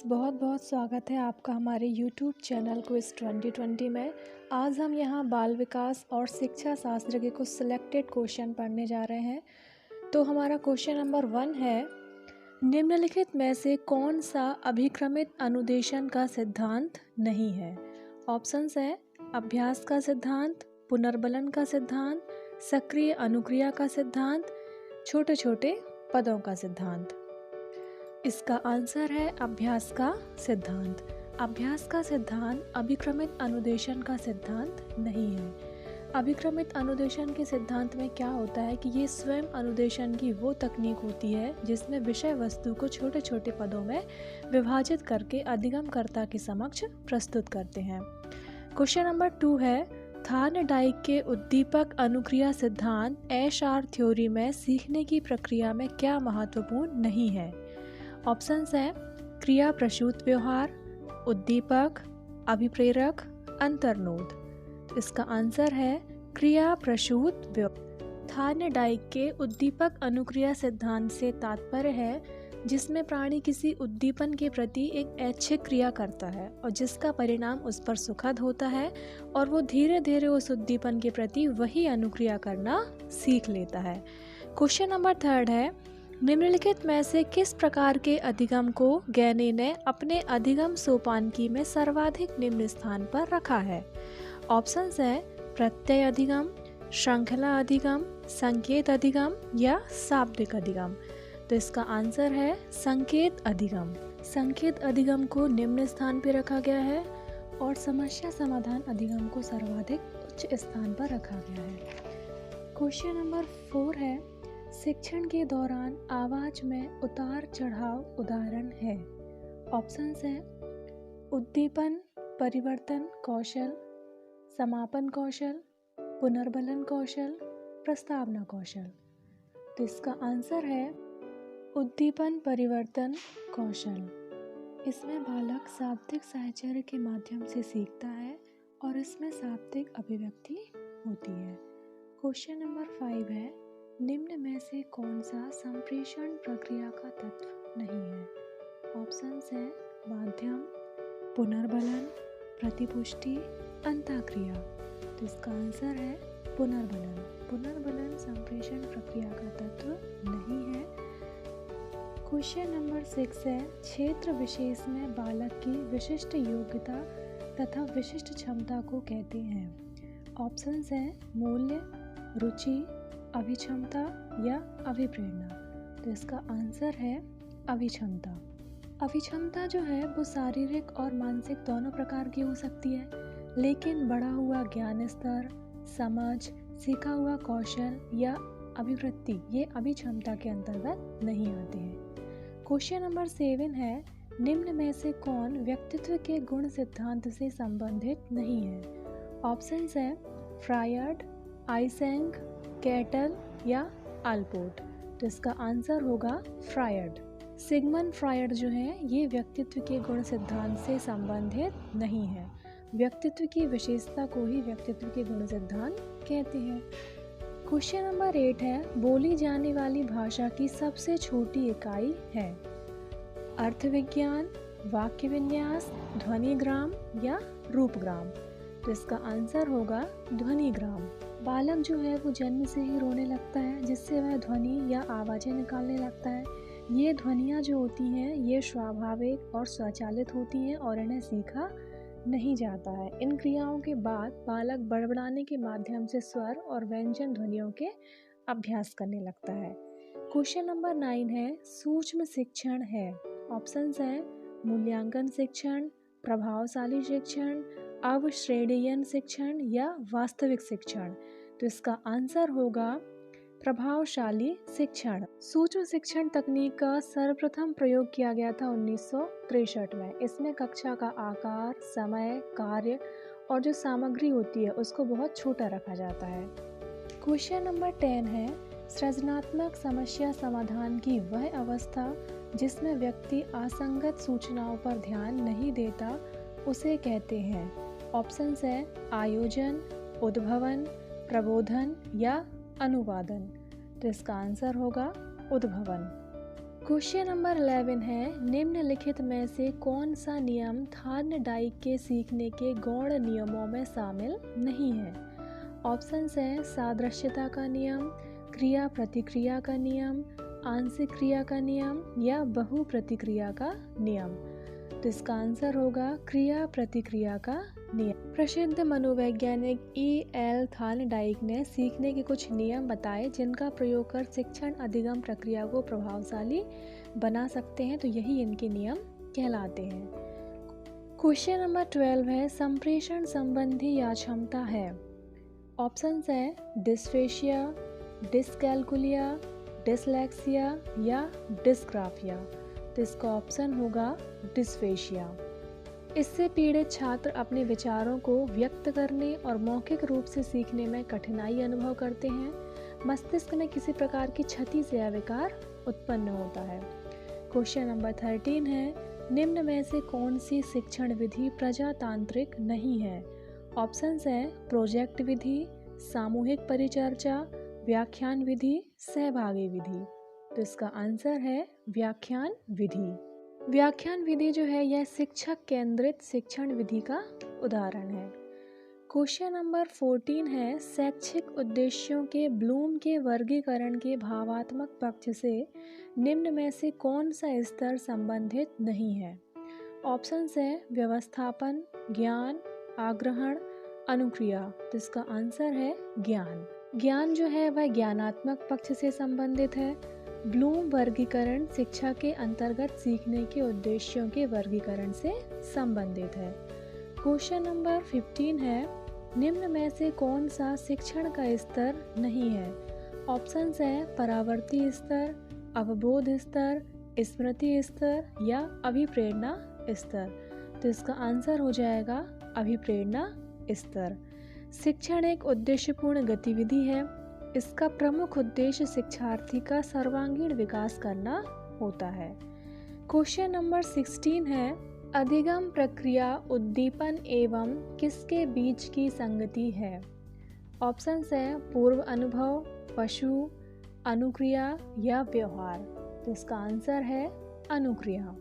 बहुत बहुत स्वागत है आपका हमारे YouTube चैनल क्विज 2020 में। आज हम यहाँ बाल विकास और शिक्षा शास्त्र के कुछ सिलेक्टेड क्वेश्चन पढ़ने जा रहे हैं। तो हमारा क्वेश्चन नंबर 1 है, निम्नलिखित में से कौन सा अभिक्रमित अनुदेशन का सिद्धांत नहीं है? ऑप्शंस हैं अभ्यास का सिद्धांत, पुनर्बलन का सिद्धांत, सक्रिय अनुक्रिया का सिद्धांत, छोटे छोटे पदों का सिद्धांत। इसका आंसर है अभ्यास का सिद्धांत। अभ्यास का सिद्धांत अभिक्रमित अनुदेशन का सिद्धांत नहीं है। अभिक्रमित अनुदेशन के सिद्धांत में क्या होता है कि ये स्वयं अनुदेशन की वो तकनीक होती है जिसमें विषय वस्तु को छोटे छोटे पदों में विभाजित करके अधिगमकर्ता के समक्ष प्रस्तुत करते हैं। क्वेश्चन नंबर 2 है, थार्नडाइक के उद्दीपक अनुक्रिया सिद्धांत एशआर थ्योरी में सीखने की प्रक्रिया में क्या महत्वपूर्ण नहीं है? ऑप्शंस हैं क्रिया प्रसूत व्यवहार, उद्दीपक, अभिप्रेरक, अंतर्नोद। तो इसका आंसर है क्रिया प्रसूत व्यवहार। थार्नडाइक के उद्दीपक अनुक्रिया सिद्धांत से तात्पर्य है जिसमें प्राणी किसी उद्दीपन के प्रति एक ऐच्छिक क्रिया करता है और जिसका परिणाम उस पर सुखद होता है और वो धीरे धीरे उस उद्दीपन के प्रति वही अनुक्रिया करना सीख लेता है। क्वेश्चन नंबर 3 है, निम्नलिखित में से किस प्रकार के अधिगम को गैनी ने अपने अधिगम सोपानकी में सर्वाधिक निम्न स्थान पर रखा है? ऑप्शंस हैं प्रत्यय अधिगम, श्रृंखला अधिगम, संकेत अधिगम या शाब्दिक अधिगम। तो इसका आंसर है संकेत अधिगम। संकेत अधिगम को निम्न स्थान पर रखा गया है और समस्या समाधान अधिगम को सर्वाधिक उच्च स्थान पर रखा गया है। क्वेश्चन नंबर 4 है, शिक्षण के दौरान आवाज में उतार चढ़ाव उदाहरण है? ऑप्शंस हैं उद्दीपन परिवर्तन कौशल, समापन कौशल, पुनर्बलन कौशल, प्रस्तावना कौशल। तो इसका आंसर है उद्दीपन परिवर्तन कौशल। इसमें बालक शाब्दिक साहचर्य के माध्यम से सीखता है और इसमें शाब्दिक अभिव्यक्ति होती है। क्वेश्चन नंबर 5 है, निम्न में से कौन सा संप्रेषण प्रक्रिया का तत्व नहीं है? ऑप्शंस हैं माध्यम, पुनर्बलन, प्रतिपुष्टि, अंतःक्रिया। तो इसका आंसर है पुनर्बलन। पुनर्बलन संप्रेषण प्रक्रिया का तत्व नहीं है। क्वेश्चन नंबर 6 है, क्षेत्र विशेष में बालक की विशिष्ट योग्यता तथा विशिष्ट क्षमता को कहते हैं? ऑप्शंस हैं मूल्य, रुचि, अभिक्षमता या अभिप्रेरणा। तो इसका आंसर है अभिक्षमता। अभिक्षमता जो है वो शारीरिक और मानसिक दोनों प्रकार की हो सकती है, लेकिन बढ़ा हुआ ज्ञान स्तर, समझ, सीखा हुआ कौशल या अभिवृत्ति ये अभिक्षमता के अंतर्गत नहीं आते हैं। क्वेश्चन नंबर 7 है, निम्न में से कौन व्यक्तित्व के गुण सिद्धांत से संबंधित नहीं है? ऑप्शंस हैं फ्रायड, आइसेंक, कैटल या आल्पोर्ट। तो इसका आंसर होगा फ्रायड। सिगमंड फ्रायड जो है ये व्यक्तित्व के गुण सिद्धांत से संबंधित नहीं है। व्यक्तित्व की विशेषता को ही व्यक्तित्व के गुण सिद्धांत कहते हैं। क्वेश्चन नंबर 8 है, बोली जाने वाली भाषा की सबसे छोटी इकाई है? अर्थ विज्ञान, वाक्य विन्यास, ध्वनिग्राम या रूपग्राम। तो इसका आंसर होगा ध्वनिग्राम। बालक जो है वो जन्म से ही रोने लगता है जिससे वह ध्वनि या आवाज़ें निकालने लगता है। ये ध्वनियाँ जो होती हैं ये स्वाभाविक और स्वचालित होती हैं और इन्हें सीखा नहीं जाता है। इन क्रियाओं के बाद बालक बड़बड़ाने के माध्यम से स्वर और व्यंजन ध्वनियों के अभ्यास करने लगता है। क्वेश्चन नंबर 9 है, सूक्ष्म शिक्षण है? ऑप्शंस हैं मूल्यांकन शिक्षण, प्रभावशाली शिक्षण, अवश्रेणीयन शिक्षण या वास्तविक शिक्षण। तो इसका आंसर होगा प्रभावशाली शिक्षण। सूक्ष्म शिक्षण तकनीक का सर्वप्रथम प्रयोग किया गया था 1963 में। इसमें कक्षा का आकार, समय, कार्य और जो सामग्री होती है उसको बहुत छोटा रखा जाता है। क्वेश्चन नंबर 10 है, सृजनात्मक समस्या समाधान की वह अवस्था जिसमें व्यक्ति असंगत सूचनाओं पर ध्यान नहीं देता उसे कहते हैं? ऑप्शंस है आयोजन, उद्भवन, प्रबोधन या अनुवादन। तो इसका आंसर होगा उद्भवन। क्वेश्चन नंबर 11 है, निम्नलिखित में से कौन सा नियम थार्नडाइक के सीखने के गौण नियमों में शामिल नहीं है? ऑप्शंस हैं सादृश्यता का नियम, क्रिया प्रतिक्रिया का नियम, आंशिक क्रिया का नियम या बहु प्रतिक्रिया का नियम। तो इसका आंसर होगा क्रिया प्रतिक्रिया का नियम। प्रसिद्ध मनोवैज्ञानिक E.L. थार्नडाइक ने सीखने के कुछ नियम बताए जिनका प्रयोग कर शिक्षण अधिगम प्रक्रिया को प्रभावशाली बना सकते हैं। तो यही इनके नियम कहलाते हैं। क्वेश्चन नंबर 12 है, संप्रेषण संबंधी अक्षमता है। ऑप्शंस हैं डिस्फेशिया, डिस्कैल्कुलिया, डिसलेक्सिया या डिस्ग्राफिया। तो इसका ऑप्शन होगा डिस्फेशिया। इससे पीड़ित छात्र अपने विचारों को व्यक्त करने और मौखिक रूप से सीखने में कठिनाई अनुभव करते हैं। मस्तिष्क में किसी प्रकार की क्षति से यह विकार उत्पन्न होता है। क्वेश्चन नंबर 13 है, निम्न में से कौन सी शिक्षण विधि प्रजातांत्रिक नहीं है? ऑप्शंस हैं प्रोजेक्ट विधि, सामूहिक परिचर्चा, व्याख्यान विधि, सहभागी विधि। तो इसका आंसर है व्याख्यान विधि। व्याख्यान विधि जो है यह शिक्षक केंद्रित शिक्षण विधि का उदाहरण है। क्वेश्चन नंबर 14 है, शैक्षिक उद्देश्यों के ब्लूम के वर्गीकरण के भावात्मक पक्ष से निम्न में से कौन सा स्तर संबंधित नहीं है? ऑप्शंस हैं व्यवस्थापन, ज्ञान, आग्रहण, अनुक्रिया। तो इसका आंसर है ज्ञान। ज्ञान जो है वह ज्ञानात्मक पक्ष से संबंधित है। ब्लूम वर्गीकरण शिक्षा के अंतर्गत सीखने के उद्देश्यों के वर्गीकरण से संबंधित है। क्वेश्चन नंबर 15 है, निम्न में से कौन सा शिक्षण का स्तर नहीं है? ऑप्शंस हैं परावर्ती स्तर, अवबोध स्तर, स्मृति स्तर या अभिप्रेरणा स्तर। तो इसका आंसर हो जाएगा अभिप्रेरणा स्तर। शिक्षण एक उद्देश्यपूर्ण गतिविधि है। इसका प्रमुख उद्देश्य शिक्षार्थी का सर्वांगीण विकास करना होता है। क्वेश्चन नंबर 16 है, अधिगम प्रक्रिया उद्दीपन एवं किसके बीच की संगति है? ऑप्शंस हैं पूर्व अनुभव, पशु, अनुक्रिया या व्यवहार। तो इसका आंसर है अनुक्रिया।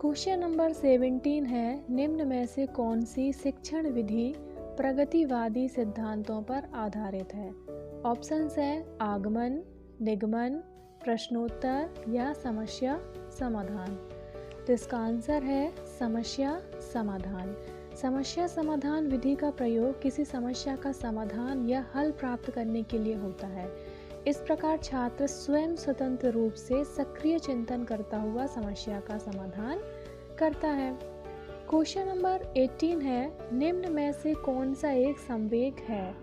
क्वेश्चन नंबर 17 है, निम्न में से कौन सी शिक्षण विधि प्रगतिवादी सिद्धांतों पर आधारित है? ऑप्शंस हैं आगमन, निगमन, प्रश्नोत्तर या समस्या समाधान। तो इसका आंसर है समस्या समाधान। समस्या समाधान विधि का प्रयोग किसी समस्या का समाधान या हल प्राप्त करने के लिए होता है। इस प्रकार छात्र स्वयं स्वतंत्र रूप से सक्रिय चिंतन करता हुआ समस्या का समाधान करता है। क्वेश्चन नंबर 18 है, निम्न में से कौन सा एक संवेग है?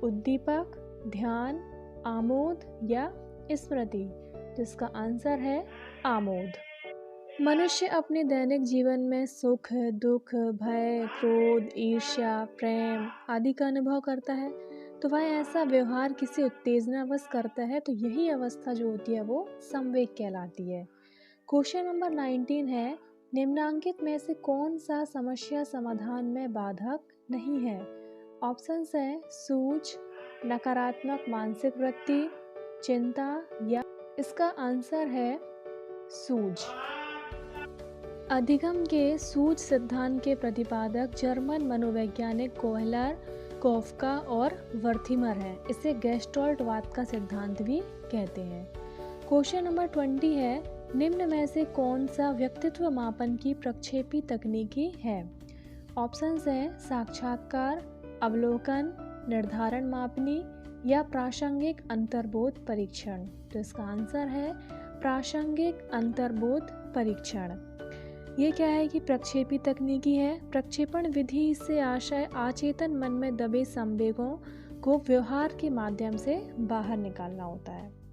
उद्दीपक, ध्यान, आमोद या स्मृति। जिसका आंसर है आमोद। मनुष्य अपने दैनिक जीवन में सुख, दुख, भय, क्रोध, ईर्ष्या, प्रेम आदि का अनुभव करता है। तो वह ऐसा व्यवहार किसी उत्तेजनावश करता है, तो यही अवस्था जो होती है वो संवेग कहलाती है। क्वेश्चन नंबर 19 है, निम्नांकित में से कौन सा समस्या समाधान में बाधक नहीं है? ऑप्शंस हैं सूझ, नकारात्मक मानसिक वृत्ति, चिंता या। इसका आंसर है सूझ। अधिगम के सूझ सिद्धांत के प्रतिपादक जर्मन मनोवैज्ञानिक कोहलर, कोफ्का और वर्थिमर हैं। इसे गेस्टाल्टवाद का सिद्धांत भी कहते हैं। क्वेश्चन नंबर 20 है, निम्न में से कौन सा व्यक्तित्व मापन की प्रक्षेपी तकनीकी है? ऑप्शंस हैं साक्षात्कार, अवलोकन, निर्धारण मापनी या प्रासंगिक अंतर्बोध परीक्षण। तो इसका आंसर है प्रासंगिक अंतर्बोध परीक्षण। ये क्या है कि प्रक्षेपी तकनीकी है। प्रक्षेपण विधि से आशय अचेतन मन में दबे संवेगों को व्यवहार के माध्यम से बाहर निकालना होता है।